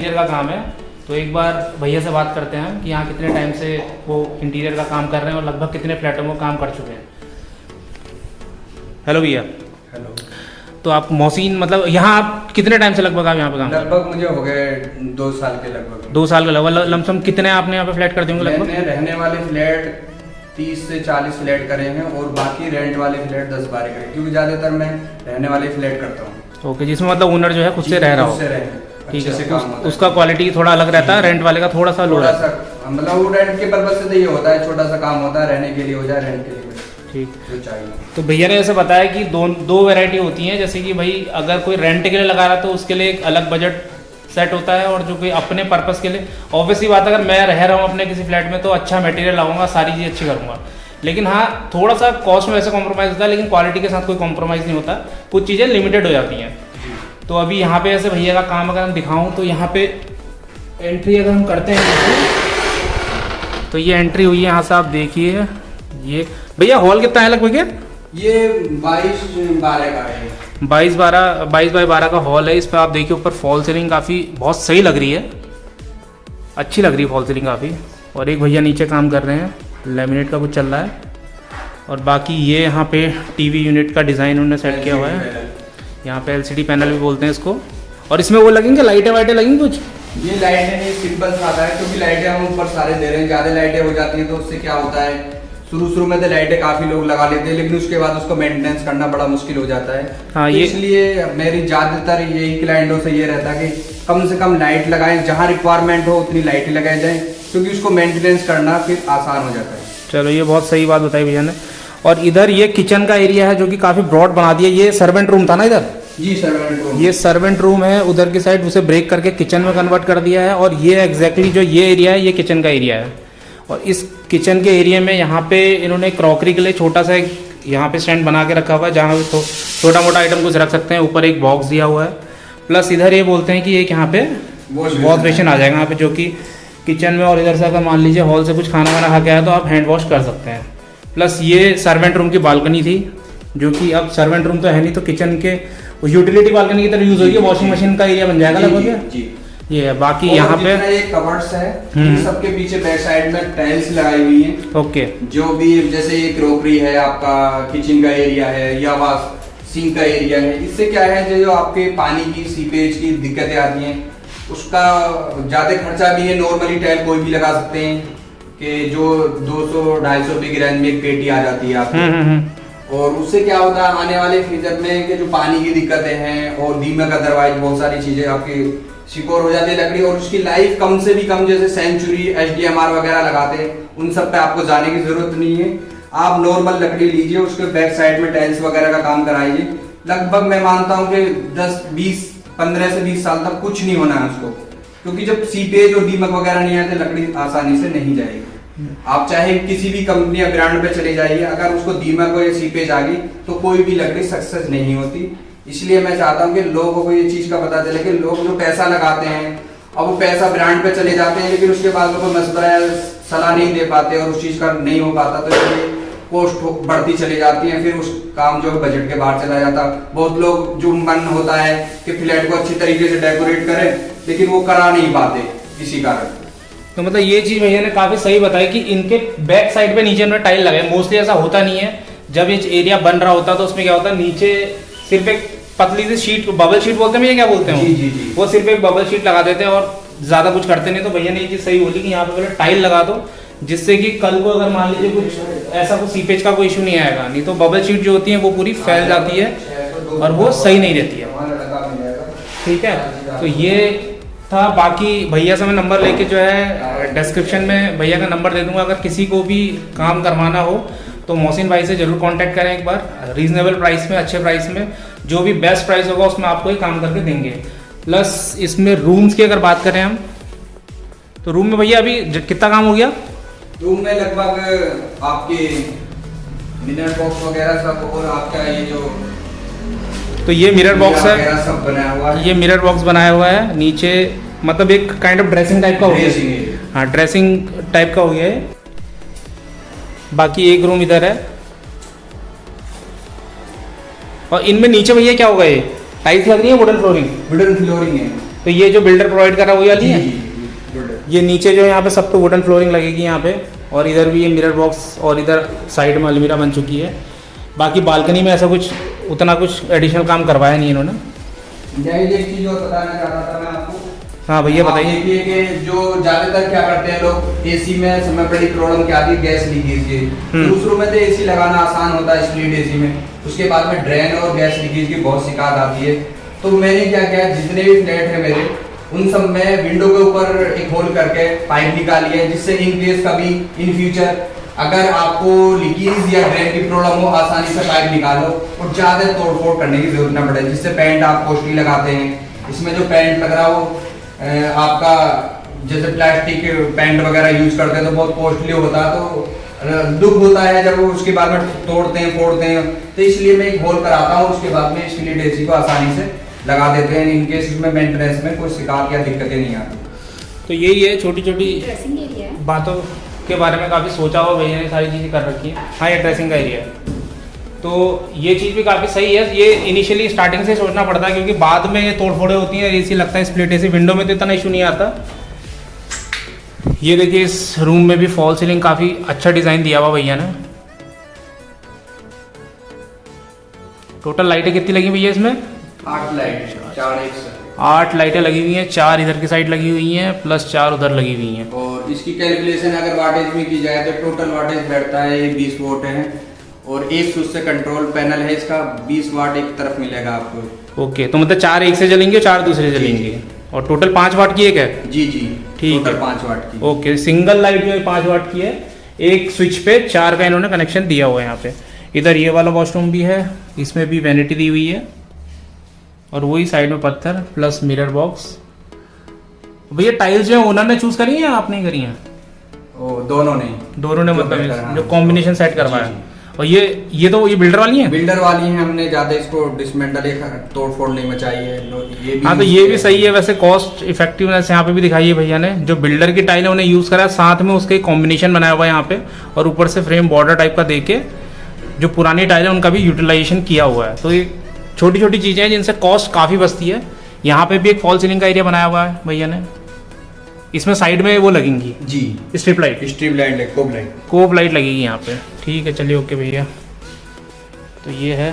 Interior का काम है, तो एक बार भैया से बात करते हैं कि यहाँ कितने टाइम से वो इंटीरियर का काम कर रहे हैं और लगभग कितने फ्लैटों में काम कर चुके हैं। हेलो भैया। हेलो। तो आप मोहसिन, मतलब यहाँ आप कितने टाइम से लगभग आप यहाँ पे काम? लगभग मुझे हो गए 2 साल के लगभग। 2 साल का लगभग। लमसम कितने आपने यहाँ पे फ्लैट कर दिए लगभग? मैंने रहने वाले फ्लैट 30 से 40 फ्लैट करे हैं और बाकी रेंट वाले फ्लैट 10-12 करे, क्योंकि ज्यादातर मैं रहने वाले फ्लैट करता हूँ। ओके, जिसमें मतलब ओनर जो है खुद से रह रहा हो। ठीक है, उसका क्वालिटी थोड़ा अलग रहता है, रेंट वाले का थोड़ा सा लो रहता है। मतलब वो रेंट के पर्पज से तो ये होता है, छोटा सा काम होता है, रहने के लिए हो जाए, रेंट के लिए ठीक जो चाहिए। तो भैया ने ऐसे बताया कि दो वैरायटी होती हैं, जैसे कि भाई अगर कोई रेंट के लिए लगा रहा है तो उसके लिए एक अलग बजट सेट होता है, और जो कोई अपने पर्पस के लिए, ऑब्वियसली बात अगर मैं रह रहा हूँ अपने किसी फ्लैट में तो अच्छा मटेरियल लाऊंगा, सारी चीज़ अच्छी करूँगा, लेकिन हाँ थोड़ा सा कॉस्ट में वैसे कॉम्प्रोमाइज़ होता है, लेकिन क्वालिटी के साथ कोई कॉम्प्रोमाइज़ नहीं होता, कुछ चीज़ें लिमिटेड हो जाती हैं। तो अभी यहाँ पे ऐसे भैया का काम अगर हम दिखाऊँ तो यहाँ पे एंट्री अगर हम करते हैं तो ये एंट्री हुई है, यहाँ से आप देखिए। ये भैया हॉल कितना है लगभग? ये 22-12 का है। 22 बाई 12 का हॉल है। इस पर आप देखिए ऊपर फॉल सीलिंग काफ़ी बहुत सही लग रही है, अच्छी लग रही है फॉल सीलिंग काफ़ी। और एक भैया नीचे काम कर रहे हैं, लैमिनेट का कुछ चल रहा है। और बाकी ये यहाँ पे टीवी यूनिट का डिज़ाइन उन्होंने सेट किया हुआ है, यहाँ पे एलसीडी पैनल भी बोलते हैं इसको। और इसमें वो लगेंगे लाइटें वाइटें लगेंगी कुछ? ये लाइटें नहीं, सिंपल आता है, क्योंकि लाइटें हम ऊपर सारे दे रहे हैं, ज़्यादा लाइटें हो जाती हैं तो उससे क्या होता है, शुरू में तो लाइटें काफी लोग लगा लेते हैं, लेकिन उसके बाद उसको मेंटेनेंस करना बड़ा मुश्किल हो जाता है। हाँ, तो ये इसलिए मेरी ज्यादातर यही क्लाइंटों से ये रहता है कि कम से कम लाइट लगाएं, जहां रिक्वायरमेंट हो उतनी लाइटें लगाई जाए, क्योंकि उसको मेंटेनेंस करना फिर आसान हो जाता है। चलो, ये बहुत सही बात बताई भैया ने। और इधर ये किचन का एरिया है जो कि काफी ब्रॉड बना दिया। ये सर्वेंट रूम था ना इधर? जी सर्वेंट रूम। ये सर्वेंट रूम है, उधर की साइड उसे ब्रेक करके किचन में कन्वर्ट कर दिया है। और ये एग्जैक्टली जो ये एरिया है ये किचन का एरिया है। और इस किचन के एरिया में यहाँ पे इन्होंने क्रॉकरी के लिए छोटा सा एक यहाँ पे स्टैंड बना के रखा हुआ है, जहाँ पे छोटा मोटा आइटम कुछ रख सकते हैं। ऊपर एक बॉक्स दिया हुआ है, प्लस इधर ये बोलते हैं कि एक यहाँ पे वॉश बेसिन आ जाएगा यहाँ पे, जो कि किचन में। और इधर से अगर मान लीजिए हॉल से कुछ खाना वाना खा के आया तो आप हैंड वॉश कर सकते हैं। प्लस ये सर्वेंट रूम की बालकनी थी, जो कि अब सर्वेंट रूम तो है नहीं, तो किचन के यूटिलिटी बालकनी की तरह यूज होगी, वॉशिंग मशीन का एरिया बन जाएगा लगभग। ये है। बाकी यहाँ पे ये कवर्ड्स है, सबके पीछे बैक साइड में टाइल्स लगाई हुई हैं। ओके। जो भी जैसे ये क्रोकरी है, आपका किचन का एरिया है या वाश सिंक का एरिया है, इससे क्या है जो आपके पानी की सीपेज की दिक्कतें आती हैं उसका ज्यादा खर्चा भी है। नॉर्मली टाइल कोई भी लगा सकते हैं कि जो 200-250 रुपए की रेंज में एक पेटी आ जाती है आपको। और उससे क्या होता है आने वाले फ्यूचर में कि जो पानी की दिक्कतें हैं और दीमक अदरवाइज बहुत सारी चीजें आपकी सिक्योर हो जाती है लकड़ी, और उसकी लाइफ कम से भी कम, जैसे सेंचुरी HDMR वगैरह लगाते हैं, उन सब पे आपको जाने की जरूरत नहीं है। आप नॉर्मल लकड़ी लीजिए, उसके बैक साइड में टाइल्स वगैरह का काम कराइए। लगभग मैं मानता हूँ कि 15 से 20 साल तक कुछ नहीं होना है उसको, क्योंकि जब सीपेज और दीमक वगैरह नहीं आते लकड़ी आसानी से नहीं जाएगी। आप चाहे किसी भी कंपनी या ब्रांड पे चले जाइए, अगर उसको दीमक और सीपेज आ गई तो कोई भी लकड़ी सक्सेस नहीं होती। इसलिए मैं चाहता हूँ कि लोगों को ये चीज का पता चले कि लोग जो पैसा लगाते हैं और वो पैसा ब्रांड पे चले जाते हैं, लेकिन उसके बाद उनको मशवरा सलाह नहीं दे पाते और उस चीज का नहीं हो पाता, तो इसलिए कॉस्ट बढ़ती चली जाती है, फिर उस काम जो बजट के बाहर चला जाता। बहुत लोग जो मन होता है कि फ्लैट को अच्छी तरीके से डेकोरेट करें, लेकिन वो करा नहीं पाते इसी कारण। तो मतलब ये चीज भैया ने काफी सही बताई कि इनके बैक साइड पे नीचे उन्होंने टाइल लगाए। मोस्टली ऐसा होता नहीं है, जब ये एरिया बन रहा होता तो उसमें क्या होता है, नीचे सिर्फ एक पतली सी शीट, बबल शीट बोलते हैं भैया, क्या बोलते हैं जी। वो सिर्फ एक बबल शीट लगा देते हैं और ज्यादा कुछ करते नहीं। तो भैया ने ये चीज सही बोली कि यहाँ पे पहले टाइल लगा दो, जिससे कि कल को अगर मान लीजिए कुछ ऐसा कुछ सीपेज का कोई इशू नहीं आएगा। नहीं तो बबल शीट जो होती है वो पूरी फैल जाती है और वो सही नहीं रहती है। ठीक है, तो ये था। बाकी भैया से मैं नंबर लेके जो है डिस्क्रिप्शन में भैया का नंबर दे दूंगा। अगर किसी को भी काम करवाना हो तो मोहसिन भाई से जरूर कांटेक्ट करें एक बार, रीजनेबल प्राइस में, अच्छे प्राइस में, जो भी बेस्ट प्राइस होगा उसमें आपको ये काम करके देंगे। प्लस इसमें रूम्स की अगर बात करें हम, तो रूम में भैया अभी कितना काम हो गया? रूम में लगभग आपके मिरर बॉक्स वगैरह सब, और आपका ये जो तो ये मिरर बॉक्स है, सब बनाया हुआ है। ये मिरर बॉक्स बनाया हुआ है नीचे, मतलब एक काइंड ऑफ ड्रेसिंग टाइप का हो गया। हाँ, ड्रेसिंग टाइप का हो गया है। बाकी एक रूम इधर है। और इनमें नीचे भैया क्या होगा, ये टाइल्स लग रही है, वुडन फ्लोरिंग? वुडन फ्लोरिंग है। तो ये जो बिल्डर प्रोवाइड कर रहा है वही वाली है। गुड। ये नीचे जो है यहाँ पे सब पे वुडन फ्लोरिंग लगेगी यहाँ पे, और इधर भी ये मिरर बॉक्स और इधर साइड में अलमीरा बन चुकी है। बाकी बालकनी में ऐसा कुछ उतना कुछ एडिशनल काम करवाया नहीं इन्होंने। यही एक चीज और बताना चाहता था मैं आपको। हाँ भैया आप बताइए। देखिए कि जो ज्यादातर क्या करते हैं लोग, एसी में समय बड़ी प्रॉब्लम क्या आती है, गैस लीकेज की। शुरू में तो एसी लगाना आसान होता है स्प्लिट एसी में, उसके बाद में ड्रेन और गैस लीकेज की बहुत शिकायत आती है। तो मैंने क्या किया, जितने भी फ्लैट है मेरे उन सब में विंडो के ऊपर एक होल करके पाइप निकाली है, जिससे इन केस कभी इन फ्यूचर अगर आपको लीकेज या ड्रेन की प्रॉब्लम हो, आसानी से पाइप निकालो और ज्यादा तोड़फोड़ करने की जरूरत ना पड़े। जिससे पेंट आप कॉस्टली लगाते हैं, इसमें जो पेंट लग रहा हो आपका जैसे प्लास्टिक पेंट वगैरह यूज करते हैं तो बहुत कॉस्टली होता है, तो दुख होता है जब वो उसके बाद में तोड़ते हैं फोड़ते हैं। तो इसलिए मैं एक होल कराता हूँ, उसके बाद में स्प्लिट एसी को आसानी से लगा देते हैं। इनकेस इसमें मेंटेनेंस में कोई शिकायत या दिक्कतें नहीं आती। तो यही है छोटी छोटी ड्रेसिंग एरिया है। बातों के बारे में काफ़ी सोचा हुआ भैया ने, सारी चीज़ें कर रखी है। हाँ, ये ड्रेसिंग का एरिया है, तो ये चीज़ भी काफ़ी सही है। ये इनिशियली स्टार्टिंग से सोचना पड़ता है, क्योंकि बाद में ये तोड़-फोड़े होती हैं, एसी लगता है स्प्लिट एसी। विंडो में तो इतना इशू नहीं आता। ये देखिए इस रूम में भी फॉल सीलिंग काफ़ी अच्छा डिज़ाइन दिया हुआ भैया ने। टोटल लाइटें कितनी लगी भैया इसमें? 8 लाइट, 4 एक से। 8 लाइटें लगी हुई हैं, 4 इधर की साइड लगी हुई हैं प्लस 4 उधर लगी हुई हैं। और इसकी कैलकुलेशन अगर वाटेज में की जाए तो टोटल वाटेज बैठता है 20 वोट है, और एक स्विच से कंट्रोल पैनल है इसका, 20 वाट एक तरफ मिलेगा आपको। ओके, तो मतलब 4 एक से जलेंगे और 4 दूसरे जलेंगे, और टोटल 5 वाट की एक है। जी जी, ठीक है। 5 वाट की। ओके, सिंगल लाइट जो है 5 वाट की है, एक स्विच पे 4 का इन्होंने कनेक्शन दिया हुआ है यहाँ पे। इधर ये वाला वॉशरूम भी है, इसमें भी वैनिटी दी हुई है, और वही साइड में पत्थर प्लस मिरर बॉक्स। भैया टाइल्स जो है ओनर ने चूज करी है या आपने करी है? ओ, दोनों ने जो हाँ। जो कॉम्बिनेशन सेट करवाया। जी, जी। और ये तो ये बिल्डर वाली है। बिल्डर वाली है, हमने ज्यादा इसको डिसमेंटल तोड़ फोड़ नहीं मचाई है। ये भी हाँ, तो ये भी सही है वैसे। कॉस्ट इफेक्टिवनेस यहाँ पे भी दिखाई है भैया ने। जो बिल्डर की टाइल है उन्हें यूज करा, साथ में उसके कॉम्बिनेशन बनाया हुआ है यहाँ पे, और ऊपर से फ्रेम बॉर्डर टाइप का देके जो पुरानी टाइल है उनका भी यूटिलाइजेशन किया हुआ है। तो ये छोटी छोटी चीजें हैं जिनसे कॉस्ट काफी बचती है। यहाँ पे भी एक फॉल सीलिंग का एरिया बनाया हुआ है भैया ने। इसमें साइड में वो लगेंगी जी स्ट्रिप लाइट, कोब लाइट कोब लाइट लगेगी यहाँ पे। ठीक है, चलिए ओके भैया। तो ये है